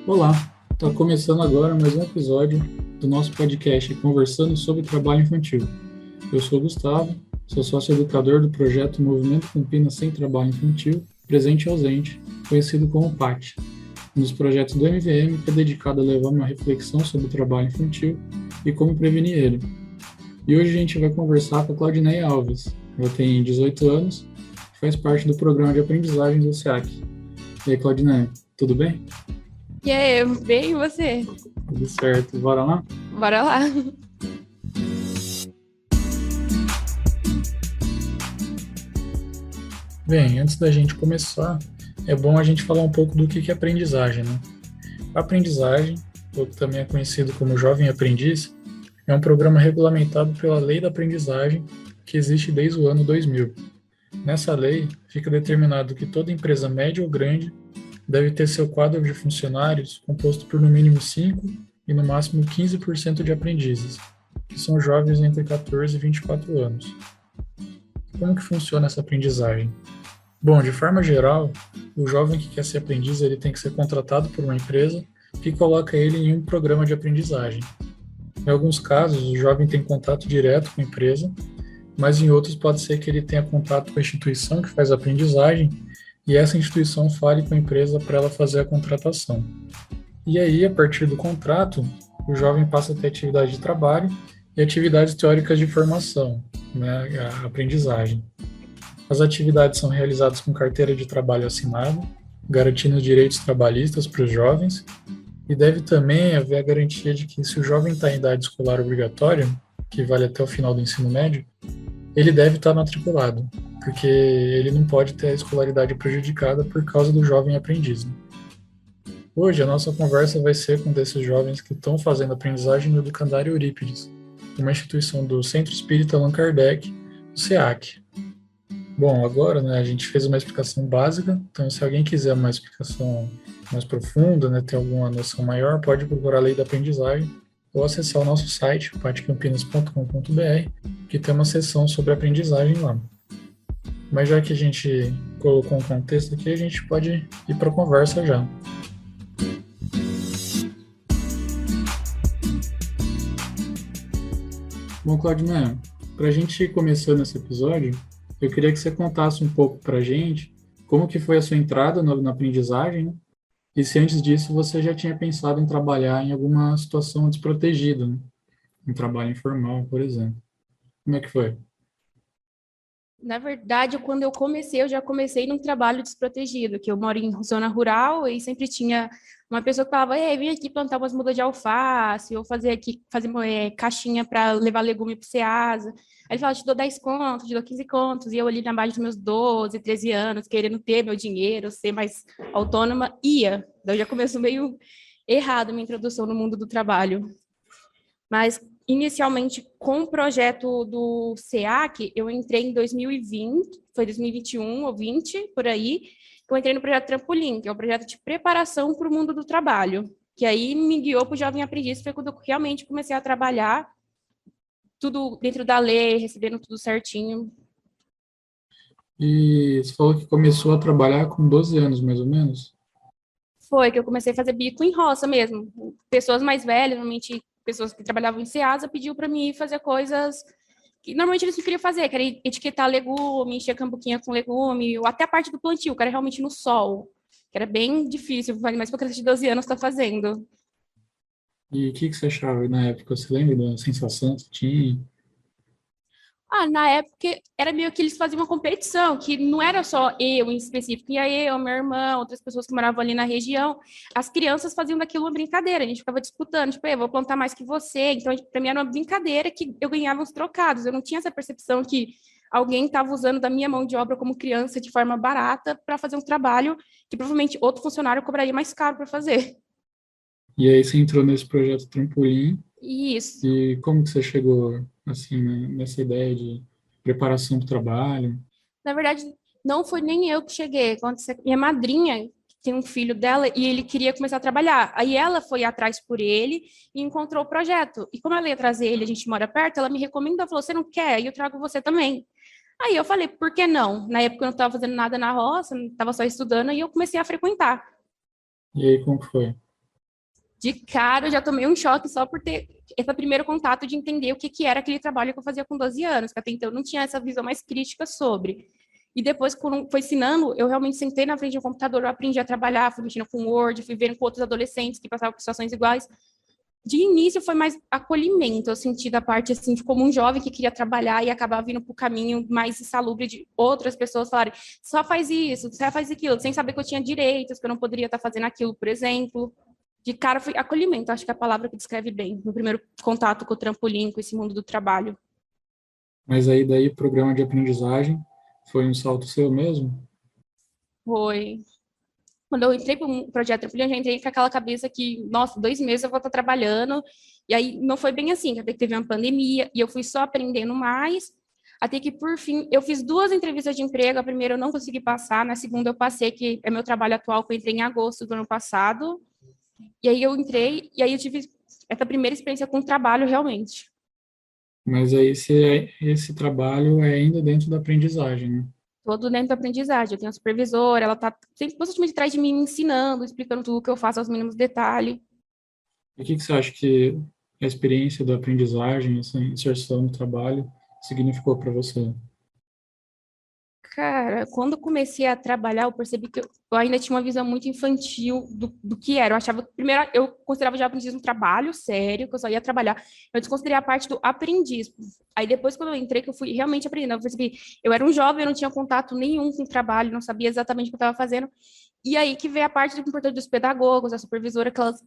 Olá, está começando agora mais um episódio do nosso podcast Conversando sobre Trabalho Infantil. Eu sou o Gustavo, sou sócio-educador do projeto Movimento Campinas Sem Trabalho Infantil, presente e ausente, conhecido como PAT, um dos projetos do MVM que é dedicado a levar uma reflexão sobre o trabalho infantil e como prevenir ele. E hoje a gente vai conversar com a Claudineia Alves. Ela tem 18 anos e faz parte do programa de aprendizagem do SEAC. E aí, Claudineia, tudo bem? E aí, bem, e você? Tudo certo, bora lá? Bora lá. Bem, antes da gente começar, é bom a gente falar um pouco do que é aprendizagem, né? A aprendizagem, ou que também é conhecido como Jovem Aprendiz, é um programa regulamentado pela Lei da Aprendizagem, que existe desde o ano 2000. Nessa lei, fica determinado que toda empresa média ou grande deve ter seu quadro de funcionários composto por no mínimo 5 e no máximo 15% de aprendizes, que são jovens entre 14 e 24 anos. Como que funciona essa aprendizagem? Bom, de forma geral, o jovem que quer ser aprendiz, ele tem que ser contratado por uma empresa que coloca ele em um programa de aprendizagem. Em alguns casos, o jovem tem contato direto com a empresa, mas em outros pode ser que ele tenha contato com a instituição que faz a aprendizagem e essa instituição fale com a empresa para ela fazer a contratação. E aí, a partir do contrato, o jovem passa a ter atividade de trabalho e atividades teóricas de formação, né, a aprendizagem. As atividades são realizadas com carteira de trabalho assinada, garantindo os direitos trabalhistas para os jovens, e deve também haver a garantia de que, se o jovem está em idade escolar obrigatória, que vale até o final do ensino médio, ele deve estar matriculado, porque ele não pode ter a escolaridade prejudicada por causa do jovem aprendiz. Hoje, a nossa conversa vai ser com desses jovens que estão fazendo aprendizagem no Educandário Eurípides, uma instituição do Centro Espírita Allan Kardec, o SEAC. Bom, agora, né, a gente fez uma explicação básica, então se alguém quiser uma explicação mais profunda, né, ter alguma noção maior, pode procurar a Lei da Aprendizagem ou acessar o nosso site, patcampinas.com.br, que tem uma seção sobre aprendizagem lá. Mas já que a gente colocou um contexto aqui, a gente pode ir para a conversa já. Bom, Claudinei, para a gente ir começando esse episódio, eu queria que você contasse um pouco para a gente como que foi a sua entrada na aprendizagem, né? E se antes disso você já tinha pensado em trabalhar em alguma situação desprotegida, né? Um trabalho informal, por exemplo. Como é que foi? Na verdade, quando eu comecei, eu já comecei num trabalho desprotegido, que eu moro em zona rural e sempre tinha uma pessoa que falava, ei, vem aqui plantar umas mudas de alface, ou fazer caixinha para levar legume para o Ceasa. Aí ele falava, te dou 10 contos, te dou 15 contos, e eu ali na base dos meus 12, 13 anos, querendo ter meu dinheiro, ser mais autônoma, ia. Daí já começou meio errado a minha introdução no mundo do trabalho. Mas, inicialmente, com o projeto do SEAC, eu entrei em 2020, foi 2021 ou 20, por aí, que eu entrei no projeto Trampolim, que é um projeto de preparação para o mundo do trabalho, que aí me guiou para o Jovem Aprendiz, foi quando eu realmente comecei a trabalhar tudo dentro da lei, recebendo tudo certinho. E você falou que começou a trabalhar com 12 anos, mais ou menos? Foi que eu comecei a fazer bico em roça mesmo. Pessoas mais velhas, normalmente pessoas que trabalhavam em Ceasa, pediu para mim fazer coisas que normalmente eles não queriam fazer, que era etiquetar legume, encher a cambuquinha com legume, ou até a parte do plantio, que era realmente no sol, que era bem difícil, mas para criança de 12 anos está fazendo. E o que você achava na época? Você lembra da sensação que tinha? Ah, na época era meio que eles faziam uma competição, que não era só eu em específico, ia eu, meu irmão, outras pessoas que moravam ali na região. As crianças faziam daquilo uma brincadeira, a gente ficava disputando, tipo, eu vou plantar mais que você. Então, para mim era uma brincadeira que eu ganhava uns trocados. Eu não tinha essa percepção que alguém estava usando da minha mão de obra como criança de forma barata para fazer um trabalho que provavelmente outro funcionário cobraria mais caro para fazer. E aí você entrou nesse projeto Trampolim, E isso. e como que você chegou, assim, né, nessa ideia de preparação para o trabalho? Na verdade, não foi nem eu que cheguei. Minha madrinha tem um filho dela e ele queria começar a trabalhar. Aí ela foi atrás por ele e encontrou o projeto. E como ela ia trazer ele, a gente mora perto, ela me recomendou, falou: "Você não quer? Aí eu trago você também." Aí eu falei: "Por que não?" Na época eu não estava fazendo nada na roça, estava só estudando e eu comecei a frequentar. E aí como que foi? De cara, eu já tomei um choque só por ter esse primeiro contato de entender o que, que era aquele trabalho que eu fazia com 12 anos, que até então eu não tinha essa visão mais crítica sobre. E depois, quando foi ensinando, eu realmente sentei na frente do computador, eu aprendi a trabalhar, fui mexendo com Word, fui vendo com outros adolescentes que passavam por situações iguais. De início foi mais acolhimento, eu senti da parte assim de como um jovem que queria trabalhar e acabava vindo para o caminho mais insalubre de outras pessoas falarem, só faz isso, só faz aquilo, sem saber que eu tinha direitos, que eu não poderia estar fazendo aquilo, por exemplo. De cara foi acolhimento, acho que é a palavra que descreve bem, no primeiro contato com o trampolim, com esse mundo do trabalho. Mas aí daí programa de aprendizagem foi um salto seu mesmo? Foi. Quando eu entrei para um projeto trampolim, eu já entrei com aquela cabeça que, nossa, 2 meses eu vou estar trabalhando. E aí não foi bem assim, até que teve uma pandemia e eu fui só aprendendo mais. Até que, por fim, eu fiz 2 entrevistas de emprego. A primeira eu não consegui passar, na segunda eu passei, que é meu trabalho atual, que eu entrei em agosto do ano passado. E aí eu entrei, e aí eu tive essa primeira experiência com trabalho, realmente. Mas aí esse trabalho é ainda dentro da aprendizagem, né? Todo dentro da aprendizagem. Eu tenho a supervisora, ela está sempre constantemente atrás de mim, me ensinando, explicando tudo o que eu faço aos mínimos detalhes. E o que que você acha que a experiência da aprendizagem, essa inserção no trabalho, significou para você? Cara, quando eu comecei a trabalhar, eu percebi que eu ainda tinha uma visão muito infantil do que era. Eu achava que, primeiro, eu considerava já aprendiz um trabalho sério, que eu só ia trabalhar. Eu desconsiderei a parte do aprendiz. Aí depois, quando eu entrei, que eu fui realmente aprendendo, eu percebi, eu era um jovem, eu não tinha contato nenhum com o trabalho, não sabia exatamente o que eu estava fazendo. E aí que veio a parte do importante dos pedagogos, da supervisora, que elas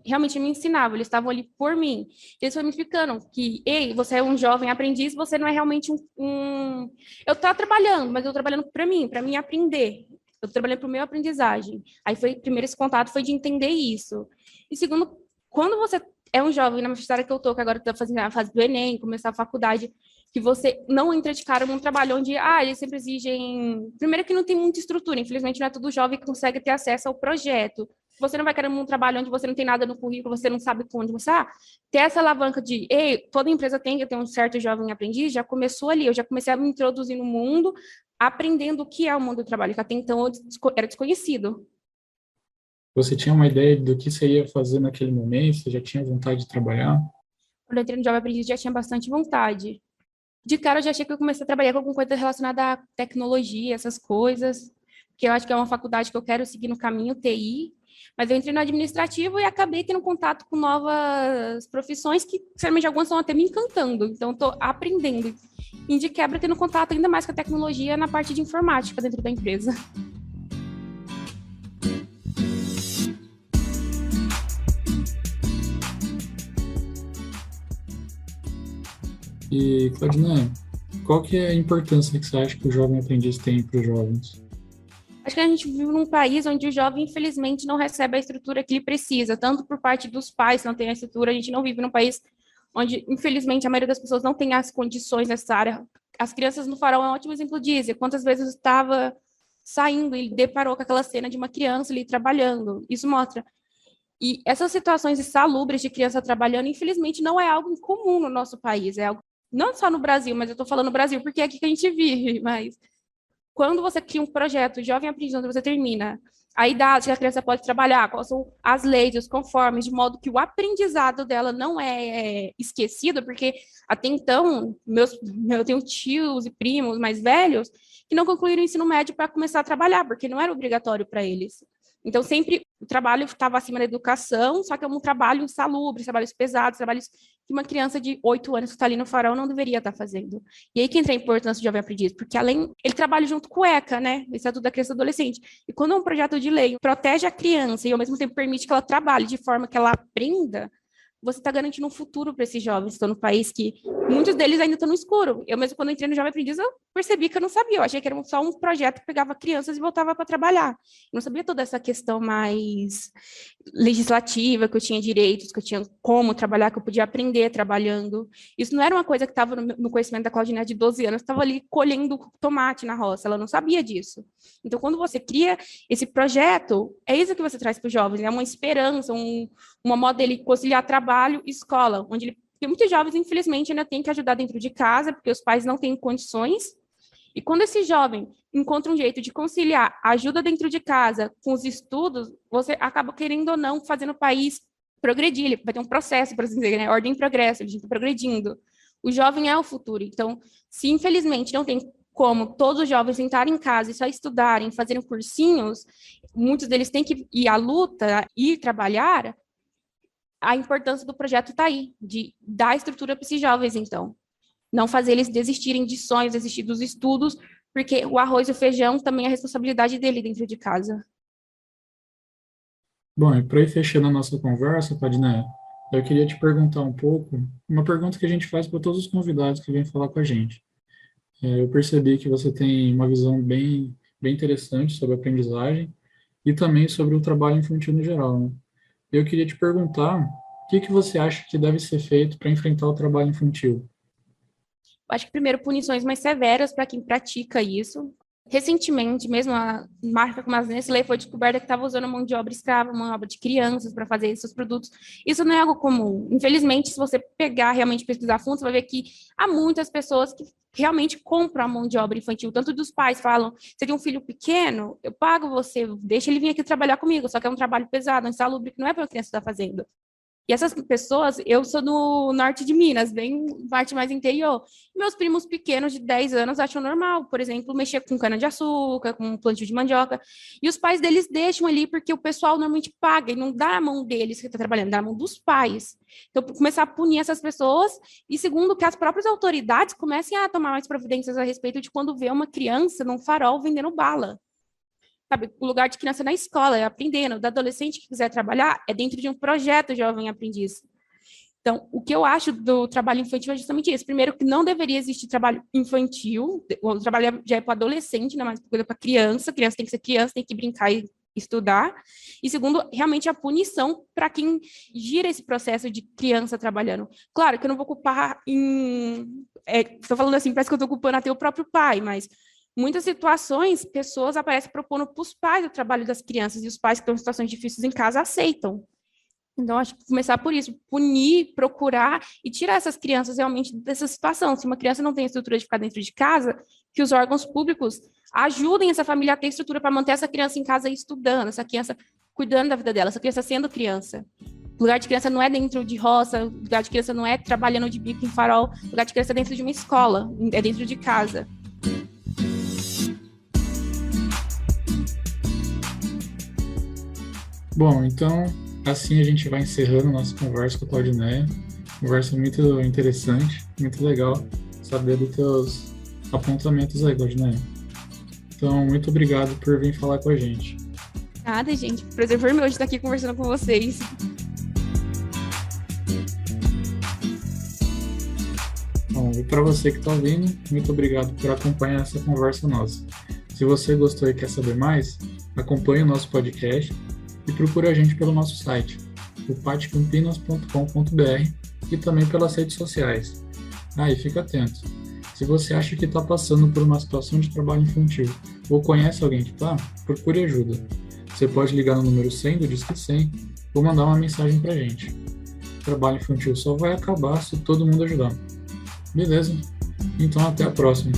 realmente me ensinavam, eles estavam ali por mim. Eles foram me explicando que, ei, você é um jovem aprendiz, você não é realmente Eu estou trabalhando, mas eu estou trabalhando para mim aprender. Eu estou trabalhando para o meu aprendizagem. Aí foi, primeiro, esse contato foi de entender isso. E segundo, quando você é um jovem, na universidade que eu estou, que agora estou fazendo a fase do Enem, começar a faculdade, que você não entra de cara num trabalho onde, eles sempre exigem... Primeiro que não tem muita estrutura, infelizmente não é todo jovem que consegue ter acesso ao projeto. Você não vai querer um trabalho onde você não tem nada no currículo, você não sabe onde você está. Ter essa alavanca de, ei, toda empresa tem que ter um certo jovem aprendiz, já começou ali, eu já comecei a me introduzir no mundo, aprendendo o que é o mundo do trabalho, que até então era desconhecido. Você tinha uma ideia do que você ia fazer naquele momento? Você já tinha vontade de trabalhar? Quando eu entrei no Jovem Aprendiz, já tinha bastante vontade. De cara, eu já achei que eu comecei a trabalhar com alguma coisa relacionada à tecnologia, essas coisas, que eu acho que é uma faculdade que eu quero seguir no caminho TI, mas eu entrei no administrativo e acabei tendo contato com novas profissões que, sinceramente, algumas estão até me encantando, então estou aprendendo. E de quebra, tendo contato ainda mais com a tecnologia na parte de informática dentro da empresa. E, Claudinei, qual que é a importância que você acha que o jovem aprendiz tem para os jovens? Acho que a gente vive num país onde o jovem, infelizmente, não recebe a estrutura que ele precisa, tanto por parte dos pais não tem a estrutura, a gente não vive num país onde, infelizmente, a maioria das pessoas não tem as condições necessárias. As crianças no Farol é um ótimo exemplo disso. Quantas vezes eu estava saindo e deparou com aquela cena de uma criança ali trabalhando. Isso mostra. E essas situações insalubres de criança trabalhando, infelizmente, não é algo incomum no nosso país. É algo, não só no Brasil, mas eu estou falando no Brasil porque é aqui que a gente vive, mas quando você cria um projeto jovem aprendiz, onde você termina a idade que a criança pode trabalhar, quais são as leis, os conformes, de modo que o aprendizado dela não é esquecido, porque até então, eu tenho tios e primos mais velhos que não concluíram o ensino médio para começar a trabalhar, porque não era obrigatório para eles. Então, sempre o trabalho estava acima da educação, só que é um trabalho insalubre, trabalhos pesados, trabalhos que uma criança de 8 anos que está ali no farol não deveria estar fazendo. E aí que entra a importância do jovem aprendiz, porque além, ele trabalha junto com o ECA, né, o Estatuto da Criança e Adolescente. E quando é um projeto de lei protege a criança e ao mesmo tempo permite que ela trabalhe de forma que ela aprenda, você está garantindo um futuro para esses jovens que estão no país, que muitos deles ainda estão no escuro. Eu mesmo, quando entrei no Jovem Aprendiz, eu percebi que eu não sabia. Eu achei que era só um projeto que pegava crianças e voltava para trabalhar. Eu não sabia toda essa questão mais legislativa, que eu tinha direitos, que eu tinha como trabalhar, que eu podia aprender trabalhando. Isso não era uma coisa que estava no conhecimento da Claudinha de 12 anos, estava ali colhendo tomate na roça, ela não sabia disso. Então, quando você cria esse projeto, é isso que você traz para os jovens, é uma esperança, uma modo dele conciliar trabalho e escola, onde ele, porque muitos jovens, infelizmente, ainda têm que ajudar dentro de casa, porque os pais não têm condições. E quando esse jovem encontra um jeito de conciliar a ajuda dentro de casa com os estudos, você acaba, querendo ou não, fazendo o país progredir, ele vai ter um processo, por assim dizer, né? Ordem e progresso, a gente está progredindo. O jovem é o futuro. Então, se infelizmente não tem como todos os jovens sentarem em casa e só estudarem, fazerem cursinhos, muitos deles têm que ir à luta, ir trabalhar, a importância do projeto está aí, de dar estrutura para esses jovens, então. Não fazer eles desistirem de sonhos, desistir dos estudos, porque o arroz e o feijão também é responsabilidade dele dentro de casa. Bom, e para ir fechando a nossa conversa, Padilha, eu queria te perguntar um pouco, uma pergunta que a gente faz para todos os convidados que vêm falar com a gente. Eu percebi que você tem uma visão bem interessante sobre a aprendizagem e também sobre o trabalho infantil no geral, né? Eu queria te perguntar, o que que você acha que deve ser feito para enfrentar o trabalho infantil? Acho que, primeiro, punições mais severas para quem pratica isso. Recentemente, mesmo a marca como a Nestlé foi descoberta que estava usando mão de obra escrava, mão de obra de crianças para fazer esses produtos. Isso não é algo comum. Infelizmente, se você pegar realmente pesquisar a fundo, você vai ver que há muitas pessoas que realmente compram a mão de obra infantil. Tanto dos pais falam, você tem um filho pequeno, eu pago você, deixa ele vir aqui trabalhar comigo, só que é um trabalho pesado, insalubre, que não é para a criança estar fazendo. E essas pessoas, eu sou no norte de Minas, bem parte mais interior. Meus primos pequenos de 10 anos acham normal, por exemplo, mexer com cana-de-açúcar, com plantio de mandioca. E os pais deles deixam ali porque o pessoal normalmente paga e não dá a mão deles que está trabalhando, dá a mão dos pais. Então, começar a punir essas pessoas. E segundo, que as próprias autoridades comecem a tomar mais providências a respeito de quando vê uma criança num farol vendendo bala. Sabe, o lugar de criança na escola, é aprendendo. Da adolescente que quiser trabalhar, é dentro de um projeto jovem aprendiz. Então, o que eu acho do trabalho infantil é justamente isso. Primeiro, que não deveria existir trabalho infantil, o trabalho já é para adolescente, não é mais para criança. Criança tem que ser criança, tem que brincar e estudar. E segundo, realmente a punição para quem gira esse processo de criança trabalhando. Claro que eu não vou culpar estou falando assim, parece que eu estou culpando até o próprio pai, mas muitas situações, pessoas aparecem propondo para os pais o trabalho das crianças, e os pais que estão em situações difíceis em casa aceitam. Então, acho que começar por isso, punir, procurar e tirar essas crianças realmente dessa situação. Se uma criança não tem estrutura de ficar dentro de casa, que os órgãos públicos ajudem essa família a ter estrutura para manter essa criança em casa estudando, essa criança cuidando da vida dela, essa criança sendo criança. O lugar de criança não é dentro de roça, o lugar de criança não é trabalhando de bico em farol, o lugar de criança é dentro de uma escola, é dentro de casa. Bom, então, assim a gente vai encerrando nossa conversa com a Claudineia. Conversa muito interessante, muito legal saber dos teus apontamentos aí, Claudineia. Então, muito obrigado por vir falar com a gente. Nada, gente. Prazer foi meu de estar aqui conversando com vocês. Bom, e para você que está ouvindo, muito obrigado por acompanhar essa conversa nossa. Se você gostou e quer saber mais, acompanhe o nosso podcast e procure a gente pelo nosso site, o patcampinas.com.br, e também pelas redes sociais. E fica atento. Se você acha que está passando por uma situação de trabalho infantil ou conhece alguém que está, procure ajuda. Você pode ligar no número 100 do Disque 100 ou mandar uma mensagem para a gente. O trabalho infantil só vai acabar se todo mundo ajudar. Beleza? Então até a próxima.